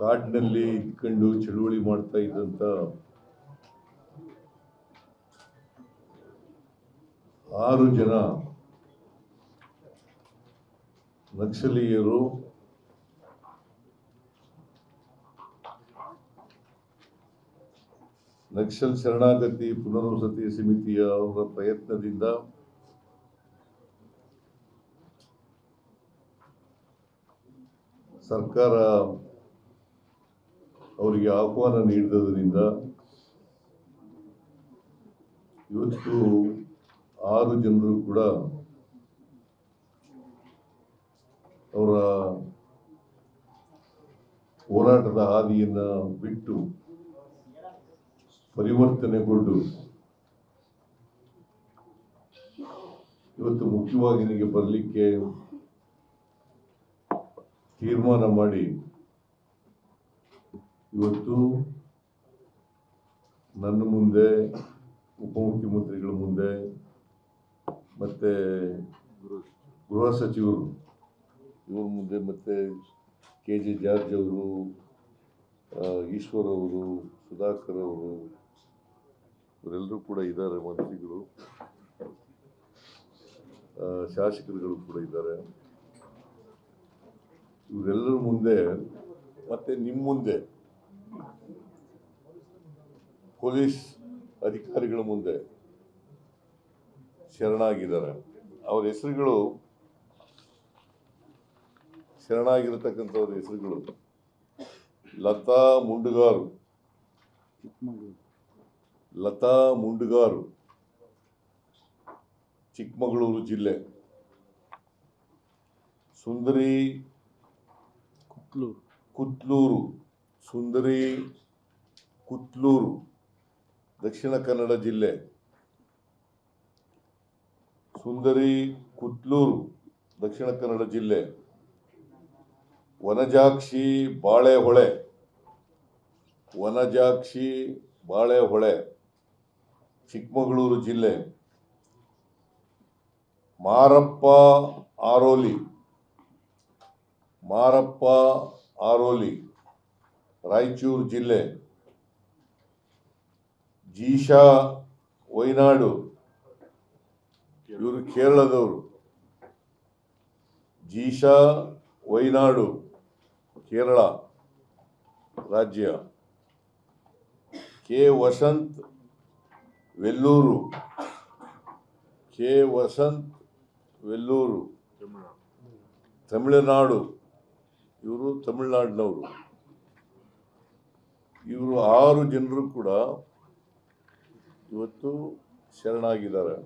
ಕಾಡಿನಲ್ಲಿ ಇದ್ಕೊಂಡು ಚಳುವಳಿ ಮಾಡ್ತಾ ಇದ್ದಂಥ 6 ಜನ ನಕ್ಸಲೀಯರು ನಕ್ಸಲ್ ಶರಣಾಗತಿ ಪುನರ್ವಸತಿ ಸಮಿತಿಯ ಅವರ ಪ್ರಯತ್ನದಿಂದ ಸರ್ಕಾರ ಅವರಿಗೆ ಆಹ್ವಾನ ನೀಡಿದ್ದರಿಂದ ಇವತ್ತು 6 ಜನರು ಕೂಡ ಅವರ ಹೋರಾಟದ ಹಾದಿಯನ್ನು ಬಿಟ್ಟು ಪರಿವರ್ತನೆಗೊಂಡು ಇವತ್ತು ಮುಖ್ಯವಾಹಿನಿಗೆ ಬರಲಿಕ್ಕೆ ತೀರ್ಮಾನ ಮಾಡಿ ಇವತ್ತು ನನ್ನ ಮುಂದೆ ಉಪಮುಖ್ಯಮಂತ್ರಿಗಳ ಮುಂದೆ ಮತ್ತೆ ಗೃಹ ಸಚಿವರು ಇವ್ರ ಮುಂದೆ ಮತ್ತೆ KJ ಜಾರ್ಜ್ ಅವರು, ಈಶ್ವರ್ ಅವರು, ಸುಧಾಕರ್ ಅವರು ಇವರೆಲ್ಲರೂ ಕೂಡ ಇದ್ದಾರೆ, ಮಂತ್ರಿಗಳು, ಶಾಸಕರುಗಳು ಕೂಡ ಇದ್ದಾರೆ. ಇವರೆಲ್ಲರ ಮುಂದೆ ಮತ್ತೆ ನಿಮ್ಮ ಮುಂದೆ ಪೊಲೀಸ್ ಅಧಿಕಾರಿಗಳ ಮುಂದೆ ಶರಣಾಗಿದ್ದಾರೆ. ಅವರ ಹೆಸರುಗಳು ಶರಣಾಗಿರತಕ್ಕಂಥವ್ರ ಹೆಸರುಗಳು ಲತಾ ಮುಂಡುಗಾರು, ಚಿಕ್ಕಮಗಳೂರು ಜಿಲ್ಲೆ. ಸುಂದರಿ ಕುತ್ಲೂರು, ದಕ್ಷಿಣ ಕನ್ನಡ ಜಿಲ್ಲೆ. ಸುಂದರಿ ಕುತ್ಲೂರು, ದಕ್ಷಿಣ ಕನ್ನಡ ಜಿಲ್ಲೆ. ವನಜಾಕ್ಷಿ ಬಾಳೆಹೊಳೆ, ಚಿಕ್ಕಮಗಳೂರು ಜಿಲ್ಲೆ. ಮಾರಪ್ಪ ಆರೋಲಿ, ರಾಯಚೂರು ಜಿಲ್ಲೆ. ಜೀಶಾ ವೈನಾಡು, ಇವರು ಕೇರಳದವರು. ಜೀಶಾ ವೈನಾಡು, ಕೇರಳ ರಾಜ್ಯ. ಕೆ ವಸಂತ್ ವೆಲ್ಲೂರು, ತಮಿಳುನಾಡು. ಇವರು ತಮಿಳುನಾಡಿನವರು. ಇವರು 6 ಜನರು ಕೂಡ ಇವತ್ತು ಶರಣಾಗಿದ್ದಾರೆ.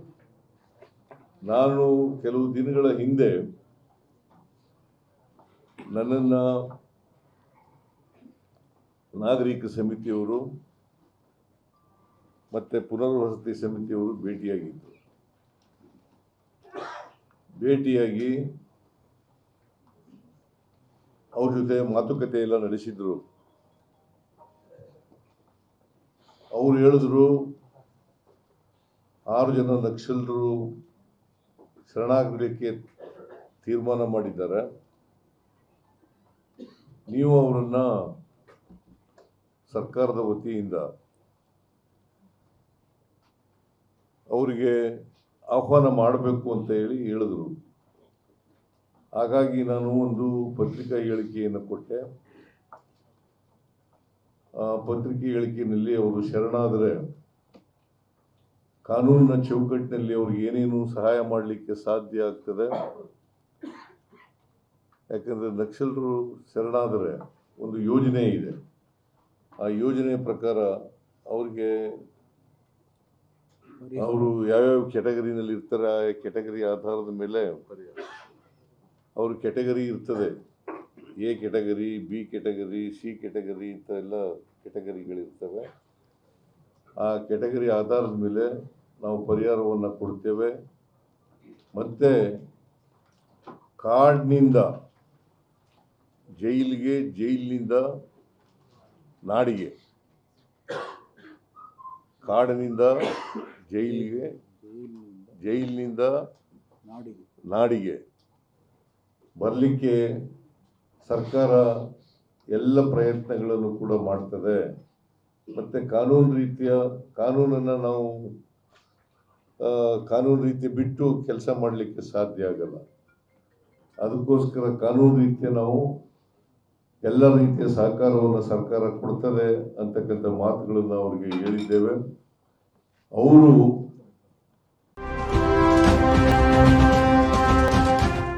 ನಾನು ಕೆಲವು ದಿನಗಳ ಹಿಂದೆ ನನ್ನನ್ನು ನಾಗರಿಕ ಸಮಿತಿಯವರು ಮತ್ತು ಪುನರ್ವಸತಿ ಸಮಿತಿಯವರು ಭೇಟಿಯಾಗಿ ಅವ್ರ ಜೊತೆ ಮಾತುಕತೆ ಎಲ್ಲ ನಡೆಸಿದ್ರು. ಅವರು ಹೇಳಿದ್ರು 6 ಜನ ನಕ್ಸಲರು ಶರಣಾಗಲಿಕ್ಕೆ ತೀರ್ಮಾನ ಮಾಡಿದ್ದಾರೆ. ನೀವು ಅವರನ್ನು ಸರ್ಕಾರದ ವತಿಯಿಂದ ಅವರಿಗೆ ಆಹ್ವಾನ ಮಾಡಬೇಕು ಅಂತ ಹೇಳಿದರು. ಹಾಗಾಗಿ ನಾನು ಒಂದು ಪತ್ರಿಕಾ ಹೇಳಿಕೆಯನ್ನು ಕೊಟ್ಟೆ. ಆ ಪತ್ರಿಕೆ ಹೇಳಿಕೆಯಲ್ಲಿ ಅವರು ಶರಣಾದರೆ ಕಾನೂನಿನ ಚೌಕಟ್ಟಿನಲ್ಲಿ ಅವ್ರಿಗೆ ಏನೇನು ಸಹಾಯ ಮಾಡಲಿಕ್ಕೆ ಸಾಧ್ಯ ಆಗ್ತದೆ. ಯಾಕಂದರೆ ನಕ್ಸಲರು ಶರಣಾದರೆ ಒಂದು ಯೋಜನೆ ಇದೆ. ಆ ಯೋಜನೆ ಪ್ರಕಾರ ಅವ್ರಿಗೆ ಅವರು ಯಾವ್ಯಾವ ಕ್ಯಾಟಗರಿನಲ್ಲಿ ಇರ್ತಾರೆ, ಆ ಕ್ಯಾಟಗರಿ ಆಧಾರದ ಮೇಲೆ ಅವ್ರ ಕ್ಯಾಟಗರಿ ಇರ್ತದೆ. A category, B category, C category ಇಂಥ ಎಲ್ಲ ಕ್ಯಾಟಗರಿಗಳಿರ್ತವೆ. ಆ ಕ್ಯಾಟಗರಿ ಆಧಾರದ ಮೇಲೆ ನಾವು ಪರಿಹಾರವನ್ನು ಕೊಡ್ತೇವೆ. ಮತ್ತು ಕಾಡಿನಿಂದ ಜೈಲಿಗೆ, ಜೈಲಿನಿಂದ ನಾಡಿಗೆ, ಕಾಡಿನಿಂದ ಜೈಲಿಗೆ, ಜೈಲಿನಿಂದ ನಾಡಿಗೆ ಬರಲಿಕ್ಕೆ ಸರ್ಕಾರ ಎಲ್ಲ ಪ್ರಯತ್ನಗಳನ್ನು ಕೂಡ ಮಾಡ್ತದೆ. ಮತ್ತು ಕಾನೂನನ್ನು ನಾವು ಕಾನೂನು ರೀತಿ ಬಿಟ್ಟು ಕೆಲಸ ಮಾಡಲಿಕ್ಕೆ ಸಾಧ್ಯ ಆಗಲ್ಲ. ಅದಕ್ಕೋಸ್ಕರ ಕಾನೂನು ರೀತಿಯ ನಾವು ಎಲ್ಲ ರೀತಿಯ ಸಹಕಾರವನ್ನು ಸರ್ಕಾರ ಕೊಡ್ತದೆ ಅಂತಕ್ಕಂಥ ಮಾತುಗಳನ್ನು ಅವರಿಗೆ ಹೇಳಿದ್ದೇವೆ. ಅವರು